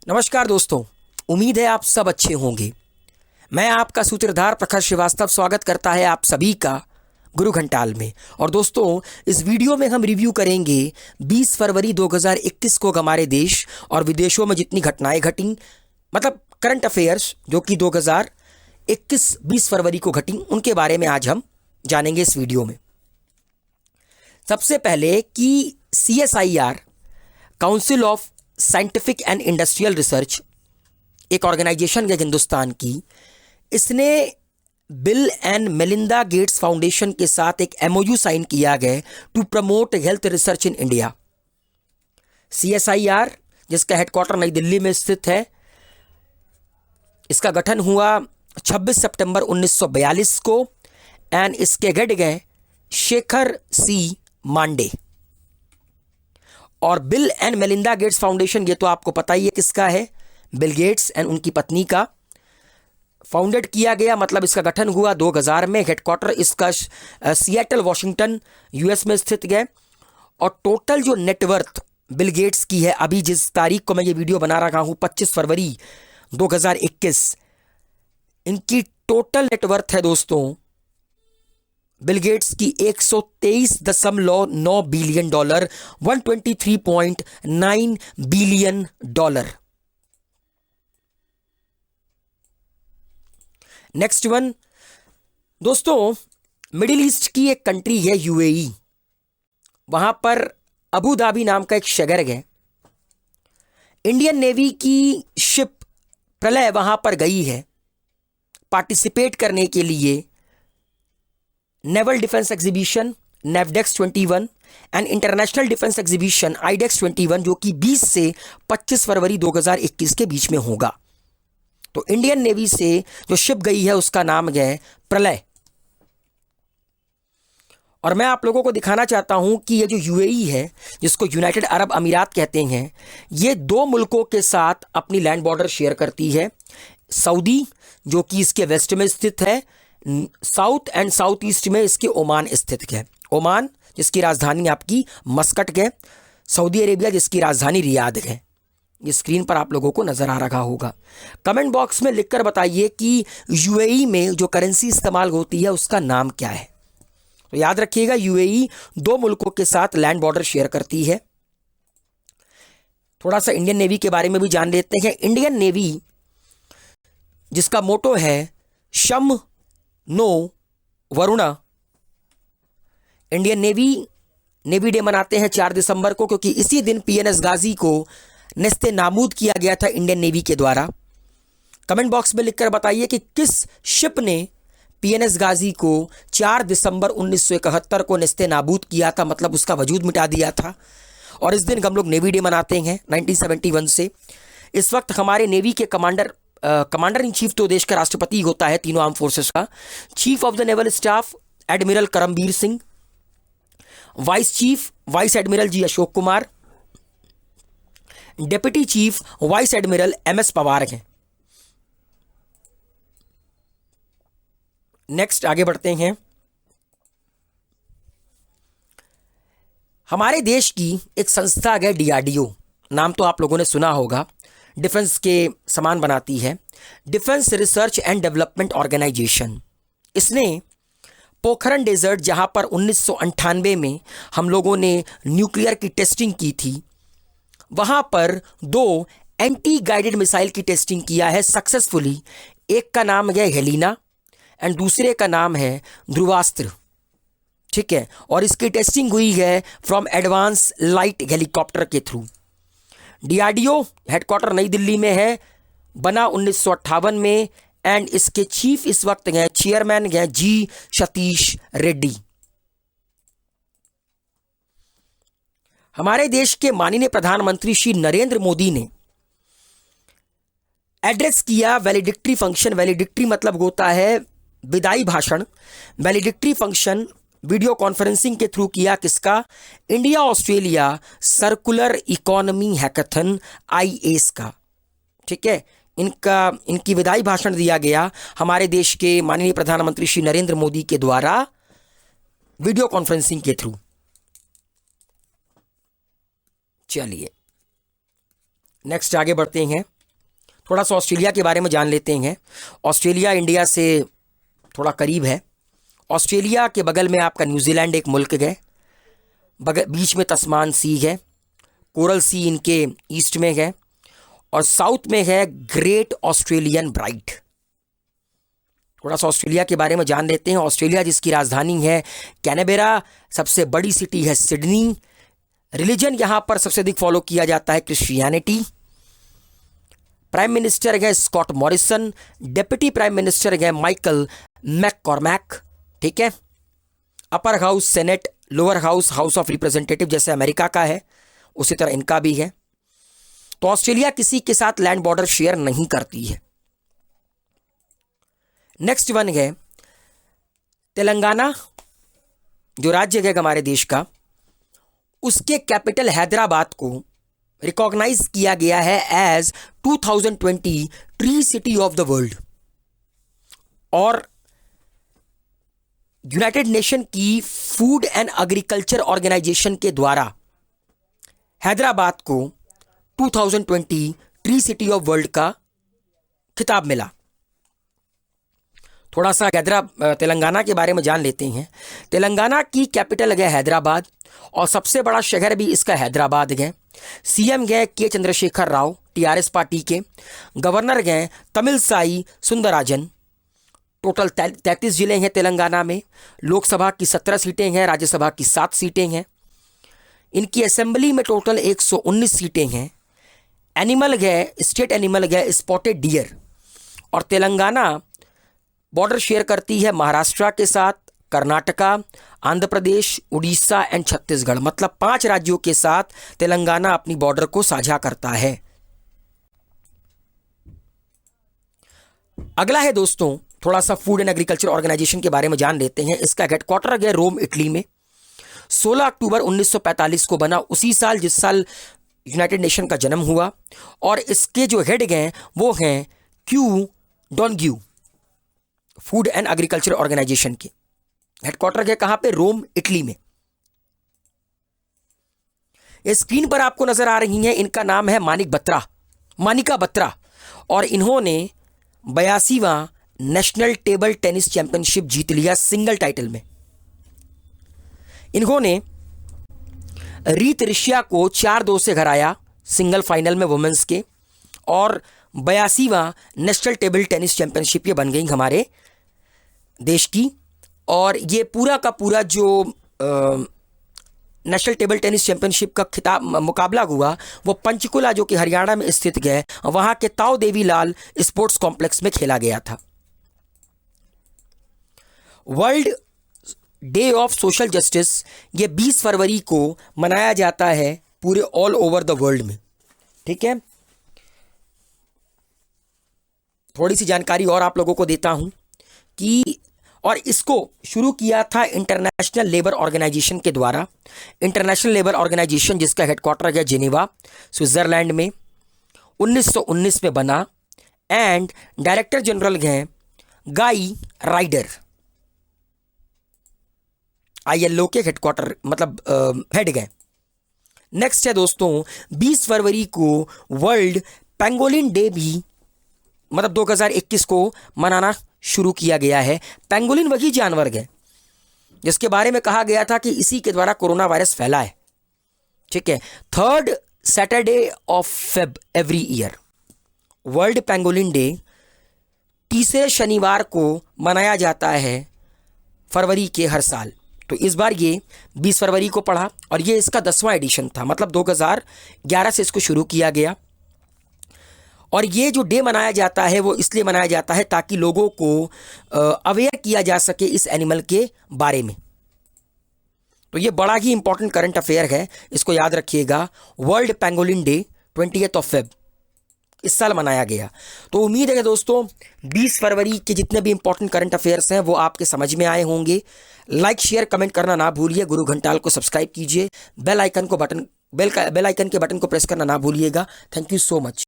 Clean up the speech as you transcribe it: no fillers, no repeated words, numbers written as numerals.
नमस्कार दोस्तों, उम्मीद है आप सब अच्छे होंगे। मैं आपका सूत्रधार प्रखर श्रीवास्तव स्वागत करता है आप सभी का गुरु घंटाल में। और दोस्तों, इस वीडियो में हम रिव्यू करेंगे 20 फरवरी 2021 को हमारे देश और विदेशों में जितनी घटनाएं घटी, मतलब करंट अफेयर्स जो कि 2021 20 फरवरी को घटी, उनके बारे में आज हम जानेंगे इस वीडियो में। सबसे पहले कि CSIR council of scientific and industrial research एक ऑर्गेनाइजेशन है हिंदुस्तान की, इसने bill and Melinda Gates foundation के साथ एक MOU साइन किया गया to promote health research in India. CSIR जिसका हेडक्वार्टर नई दिल्ली में स्थित है, इसका गठन हुआ 26 सितंबर 1942 को एंड इसके हेड गए शेखर C मांडे। और bill and Melinda Gates foundation, ये तो आपको पता ही है किसका है, बिल गेट्स एंड उनकी पत्नी का फाउंडेड किया गया, मतलब इसका गठन हुआ 2000 में। हेडक्वार्टर इसका सिएटल वॉशिंगटन US में स्थित है। और टोटल जो नेटवर्थ बिल गेट्स की है, अभी जिस तारीख को मैं ये वीडियो बना रहा हूँ 25 फरवरी 2021, इनकी टोटल नेटवर्थ है दोस्तों बिल गेट्स की $123.9 बिलियन, $123.9 बिलियन। नेक्स्ट वन दोस्तों, मिडिल ईस्ट की एक कंट्री है UAE। वहां पर अबू धाबी नाम का एक शहर है। इंडियन नेवी की शिप प्रलय वहां पर गई है पार्टिसिपेट करने के लिए naval defence exhibition Navdex 21 and international defence exhibition IDEX 21, जो कि 20 से 25 फरवरी 2021 के बीच में होगा। तो इंडियन नेवी से जो शिप गई है उसका नाम है प्रलय। और मैं आप लोगों को दिखाना चाहता हूं कि ये जो UAE है, जिसको यूनाइटेड अरब अमीरात कहते हैं, ये दो मुल्कों के साथ अपनी लैंड बॉर्डर शेयर करती है। सऊदी जो कि इसके वेस्ट में स्थित है, साउथ एंड साउथ ईस्ट में इसके ओमान स्थित है। ओमान जिसकी राजधानी आपकी मस्कट है, सऊदी अरेबिया जिसकी राजधानी रियाद है। ये स्क्रीन पर आप लोगों को नजर आ रहा होगा। कमेंट बॉक्स में लिखकर बताइए कि UAE में जो करेंसी इस्तेमाल होती है उसका नाम क्या है। तो याद रखिएगा, UAE दो मुल्कों के साथ लैंड बॉर्डर शेयर करती है। थोड़ा सा इंडियन नेवी के बारे में भी जान लेते हैं। इंडियन नेवी जिसका मोटो है शम नो वरुणा। इंडियन नेवी डे मनाते हैं 4 दिसंबर को, क्योंकि इसी दिन PNS गाजी को नेस्ते नाबूद किया गया था इंडियन नेवी के द्वारा। कमेंट बॉक्स में लिखकर बताइए कि किस शिप ने PNS गाजी को 4 दिसंबर 1971 को नेस्ते नाबूद किया था, मतलब उसका वजूद मिटा दिया था। और इस दिन हम लोग नेवी डे मनाते हैं 1971 से। इस वक्त हमारे नेवी के कमांडर इन चीफ तो देश का राष्ट्रपति होता है तीनों आर्म फोर्सेस का। Chief of the naval staff admiral Karambir Singh, vice chief vice admiral G Ashok Kumar, deputy chief vice admiral MS Pawar हैं। नेक्स्ट आगे बढ़ते हैं। हमारे देश की एक संस्था है DRDO, नाम तो आप लोगों ने सुना होगा, डिफेंस के सामान बनाती है, defence research and development organisation. इसने पोखरण डेजर्ट, जहां पर 1998 में हम लोगों ने न्यूक्लियर की टेस्टिंग की थी, वहां पर 2 एंटी गाइडेड मिसाइल की टेस्टिंग किया है सक्सेसफुली। एक का नाम है हेलिना एंड दूसरे का नाम है ध्रुवास्त्र, ठीक है। और इसकी टेस्टिंग हुई है फ्रॉम एडवांस लाइट हेलीकॉप्टर के through. DRDO headquarter New Delhi में है, बना 1958 में एंड इसके चीफ इस वक्त हैं, चेयरमैन हैं G सतीश रेड्डी। हमारे देश के माननीय प्रधानमंत्री श्री नरेंद्र मोदी ने एड्रेस किया वैलिडिक्टरी फंक्शन। वैलिडिक्टरी मतलब होता है विदाई भाषण। वैलिडिक्टरी फंक्शन वीडियो कॉन्फ्रेंसिंग के थ्रू किया, किसका? India Australia circular economy hackathon IAS का, ठीक है। इनकी विदाई भाषण दिया गया हमारे देश के माननीय प्रधानमंत्री श्री नरेंद्र मोदी के द्वारा वीडियो कॉन्फ्रेंसिंग के थ्रू। चलिए नेक्स्ट आगे बढ़ते हैं। थोड़ा सा ऑस्ट्रेलिया के बारे में जान लेते हैं। ऑस्ट्रेलिया इंडिया से थोड़ा करीब है। ऑस्ट्रेलिया के बगल में आपका न्यूजीलैंड एक मुल्क है, बीच में तस्मान सी है, कोरल सी इनके ईस्ट में है, और साउथ में है ग्रेट ऑस्ट्रेलियन ब्राइट। थोड़ा सा ऑस्ट्रेलिया के बारे में जान लेते हैं। ऑस्ट्रेलिया जिसकी राजधानी है कैनबेरा, सबसे बड़ी सिटी है सिडनी। रिलीजन यहाँ पर सबसे अधिक फॉलो किया जाता है क्रिश्चियनिटी। प्राइम मिनिस्टर है Scott Morrison, deputy prime minister है माइकल मैककॉर्मैक। ठीक है। Upper house senate, lower house house of representative जैसे अमेरिका का है उसी तरह इनका भी है। तो ऑस्ट्रेलिया किसी के साथ लैंड बॉर्डर शेयर नहीं करती है। नेक्स्ट वन है तेलंगाना, जो राज्य है हमारे देश का, उसके कैपिटल हैदराबाद को रिकॉग्नाइज किया गया है as 2020 tree city of the world. और यूनाइटेड नेशन की फूड एंड एग्रीकल्चर ऑर्गेनाइजेशन के द्वारा हैदराबाद को 2020 ट्री सिटी ऑफ वर्ल्ड का खिताब मिला। थोड़ा सा तेलंगाना के बारे में जान लेते हैं। तेलंगाना की कैपिटल है हैदराबाद और सबसे बड़ा शहर भी इसका हैदराबाद है। सीएम गए के चंद्रशेखर राव टीआरएस पार्टी के। गवर्नर गए तमिलसाई सुंदरराजन। टोटल 33 जिले हैं तेलंगाना में। लोकसभा की 17 सीटें हैं, राज्यसभा की 7 सीटें हैं। इनकी असेंबली में टोटल 119 सीटें हैं। एनिमल है, स्टेट एनिमल है स्पॉटेड डियर। और तेलंगाना बॉर्डर शेयर करती है महाराष्ट्र के साथ, कर्नाटका, आंध्र प्रदेश, उड़ीसा एंड छत्तीसगढ़, मतलब 5 राज्यों के साथ तेलंगाना अपनी बॉर्डर को साझा करता है। अगला है दोस्तों, थोड़ा सा फूड एंड एग्रीकल्चर ऑर्गेनाइजेशन के बारे में जान लेते हैं। इसका हेडक्वार्टर है रोम, इटली में। 16 अक्टूबर 1945 को बना, उसी साल जिस साल यूनाइटेड नेशन का जन्म हुआ। और इसके जो हेड हैं वो हैं Qu Dongyu, food and agriculture organisation के। हेडक्वार्टर है कहां पे? रोम, इटली में। ये स्क्रीन पर आपको नजर आ रही हैं, इनका नाम है मानिका बत्रा। और इन्होंने 82वां नेशनल टेबल टेनिस चैंपियनशिप जीत लिया सिंगल टाइटल में। इन्होंने रीत ऋषिया को 4-2 से हराया सिंगल फाइनल में वुमेन्स के। और 82वां नेशनल टेबल टेनिस चैंपियनशिप ये बन गई हमारे देश की। और ये पूरा का पूरा जो नेशनल टेबल टेनिस चैंपियनशिप का खिताब मुकाबला हुआ वो पंचकुला, जो कि हरियाणा में स्थित है, वहां के ताऊ देवी लाल स्पोर्ट्स कॉम्प्लेक्स में खेला गया था। World day of social justice ये 20 फरवरी को मनाया जाता है पूरे ऑल ओवर द वर्ल्ड में। ठीक है। थोड़ी सी जानकारी और आप लोगों को देता हूं कि और इसको शुरू किया था इंटरनेशनल लेबर ऑर्गेनाइजेशन के द्वारा। इंटरनेशनल लेबर ऑर्गेनाइजेशन जिसका हेडक्वार्टर है जेनेवा, स्विट्जरलैंड में, 1919 में बना। एंड डायरेक्टर जनरल हैं गाई राइडर। ILO के हेडक्वार्टर मतलब हेड गए। नेक्स्ट है दोस्तों, 20 फरवरी को वर्ल्ड पेंगोलिन डे भी मतलब 2021 को मनाना शुरू किया गया है। पेंगोलिन वही जानवर है जिसके बारे में कहा गया था कि इसी के द्वारा कोरोना वायरस फैला है। ठीक है। 3rd Saturday of Feb every year world pangolin day तीसरे शनिवार को मनाया जाता है फरवरी के हर साल। तो इस बार ये 20 फरवरी को पड़ा और ये इसका 10वां एडिशन था, मतलब 2011 से इसको शुरू किया गया। और ये जो डे मनाया जाता है वो इसलिए मनाया जाता है ताकि लोगों को अवेयर किया जा सके इस एनिमल के बारे में। तो ये बड़ा ही इंपॉर्टेंट करंट अफेयर है, इसको याद रखिएगा। वर्ल्ड पेंगोलिन डे 20 फेब इस साल मनाया गया। तो उम्मीद है कि दोस्तों 20 फरवरी के जितने भी इंपॉर्टेंट करंट अफेयर्स हैं वो आपके समझ में आए होंगे। लाइक शेयर कमेंट करना ना भूलिए। गुरु घंटाल को सब्सक्राइब कीजिए। बेल आइकन के बटन को प्रेस करना ना भूलिएगा। Thank you so much.